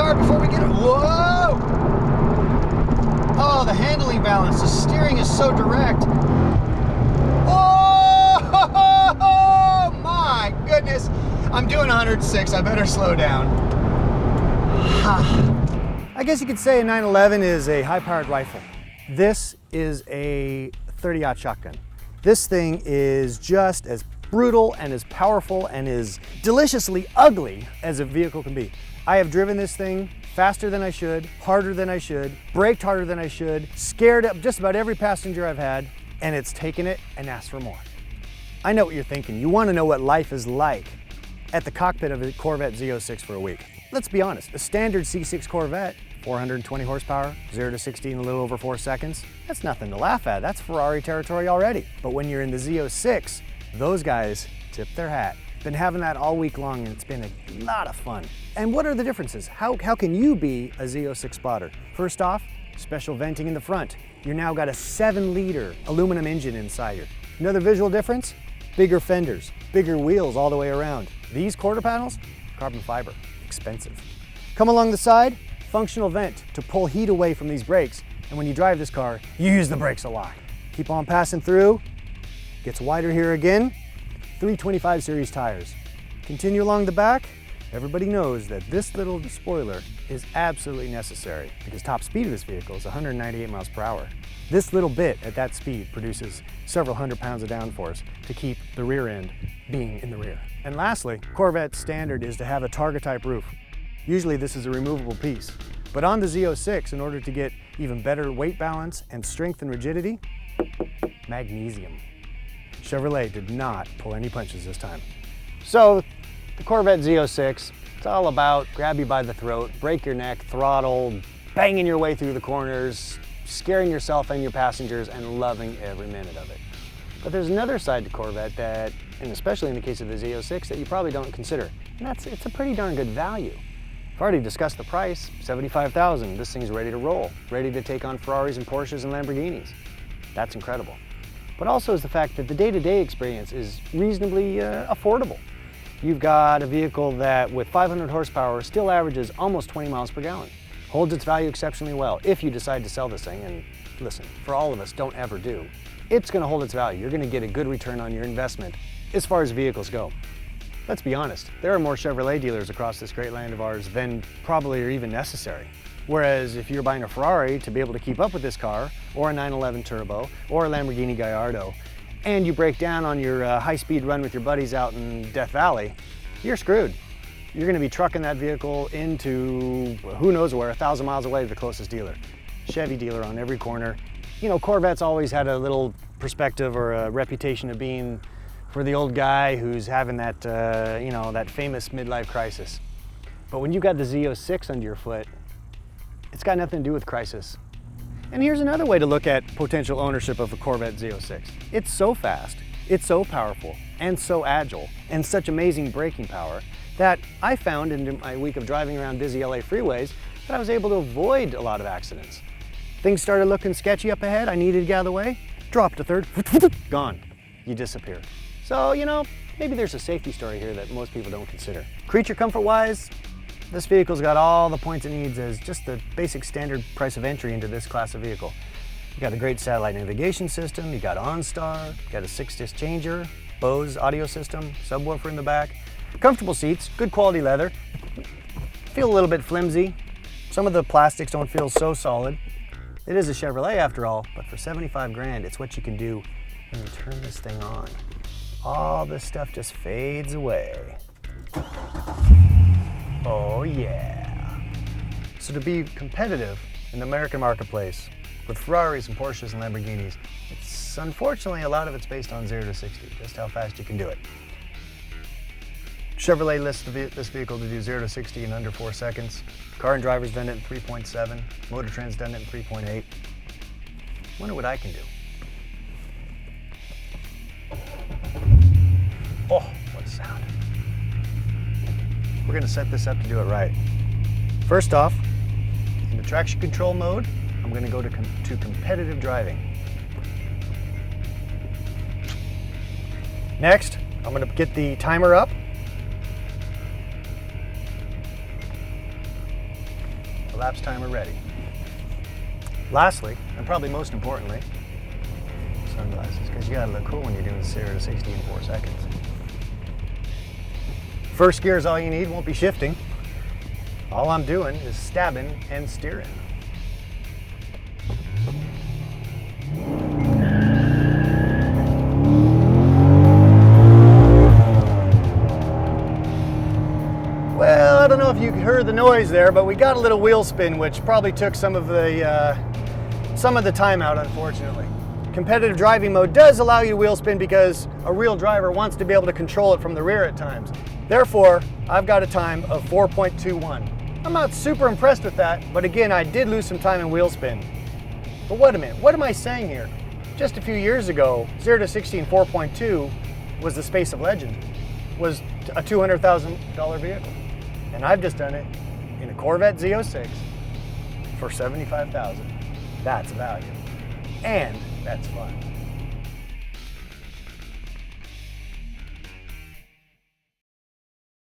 car before we get it. Whoa! Oh, the handling balance. The steering is so direct. Oh, my goodness. I'm doing 106. I better slow down. I guess you could say a 911 is a high-powered rifle. This is a 30-aught shotgun. This thing is just as brutal and as powerful and as deliciously ugly as a vehicle can be. I have driven this thing faster than I should, harder than I should, braked harder than I should, scared up just about every passenger I've had, and it's taken it and asked for more. I know what you're thinking. You want to know what life is like at the cockpit of a Corvette Z06 for a week. Let's be honest, a standard C6 Corvette, 420 horsepower, 0 to 60 in a little over 4 seconds, that's nothing to laugh at. That's Ferrari territory already. But when you're in the Z06, those guys tip their hat. Been having that all week long and it's been a lot of fun. And what are the differences? How can you be a Z06 spotter? First off, special venting in the front. You've now got a 7-liter aluminum engine inside here. Another visual difference, bigger fenders, bigger wheels all the way around. These quarter panels, carbon fiber, expensive. Come along the side, functional vent to pull heat away from these brakes. And when you drive this car, you use the brakes a lot. Keep on passing through, gets wider here again, 325 series tires. Continue along the back. Everybody knows that this little spoiler is absolutely necessary because top speed of this vehicle is 198 miles per hour. This little bit at that speed produces several hundred pounds of downforce to keep the rear end being in the rear. And lastly, Corvette's standard is to have a targa type roof. Usually this is a removable piece, but on the Z06, in order to get even better weight balance and strength and rigidity, magnesium. Chevrolet did not pull any punches this time. So the Corvette Z06, it's all about grab you by the throat, break your neck, throttle, banging your way through the corners, scaring yourself and your passengers, and loving every minute of it. But there's another side to Corvette that, and especially in the case of the Z06, that you probably don't consider, and that's it's a pretty darn good value. I've already discussed the price, $75,000. This thing's ready to roll, ready to take on Ferraris and Porsches and Lamborghinis. That's incredible. But also is the fact that the day-to-day experience is reasonably affordable. You've got a vehicle that with 500 horsepower still averages almost 20 miles per gallon. Holds its value exceptionally well if you decide to sell this thing, and listen, for all of us, don't ever do. It's gonna hold its value. You're gonna get a good return on your investment as far as vehicles go. Let's be honest, there are more Chevrolet dealers across this great land of ours than probably are even necessary. Whereas if you're buying a Ferrari to be able to keep up with this car, or a 911 Turbo, or a Lamborghini Gallardo, and you break down on your high-speed run with your buddies out in Death Valley, you're screwed. You're gonna be trucking that vehicle into who knows where, 1,000 miles away to the closest dealer. Chevy dealer on every corner. You know, Corvette's always had a little perspective or a reputation of being for the old guy who's having that, you know, that famous midlife crisis. But when you've got the Z06 under your foot, it's got nothing to do with crisis. And here's another way to look at potential ownership of a Corvette Z06. It's so fast, it's so powerful, and so agile, and such amazing braking power that I found in my week of driving around busy LA freeways that I was able to avoid a lot of accidents. Things started looking sketchy up ahead, I needed to get out of the way, dropped a third, gone, you disappear. So, you know, maybe there's a safety story here that most people don't consider. Creature comfort-wise, this vehicle's got all the points it needs as just the basic standard price of entry into this class of vehicle. You got a great satellite navigation system, you got OnStar, you got a 6-disc changer, Bose audio system, subwoofer in the back, comfortable seats, good quality leather, feel a little bit flimsy. Some of the plastics don't feel so solid. It is a Chevrolet after all, but for 75 grand, it's what you can do when you turn this thing on. All this stuff just fades away. Oh yeah. So to be competitive in the American marketplace with Ferraris and Porsches and Lamborghinis, it's unfortunately a lot of it's based on 0 to 60, just how fast you can do it. Chevrolet lists this vehicle to do 0 to 60 in under 4 seconds. Car and Driver's done it in 3.7. Motor Trend's done it in 3.8. Wonder what I can do. Oh, what a sound. We're gonna set this up to do it right. First off, in the traction control mode, I'm gonna go to competitive driving. Next, I'm gonna get the timer up. elapsed timer ready. Lastly, and probably most importantly, sunglasses, because you gotta look cool when you're doing 0 to 60 in 4 seconds. First gear is all you need, won't be shifting. All I'm doing is stabbing and steering. Well, I don't know if you heard the noise there, but we got a little wheel spin, which probably took some of the time out, unfortunately. Competitive driving mode does allow you to wheel spin because a real driver wants to be able to control it from the rear at times. Therefore, I've got a time of 4.21. I'm not super impressed with that, but again, I did lose some time in wheel spin. But wait a minute, what am I saying here? Just a few years ago, 0 to 60 in 4.2 was the space of legend, was a $200,000 vehicle. And I've just done it in a Corvette Z06 for $75,000. That's value. And that's fun.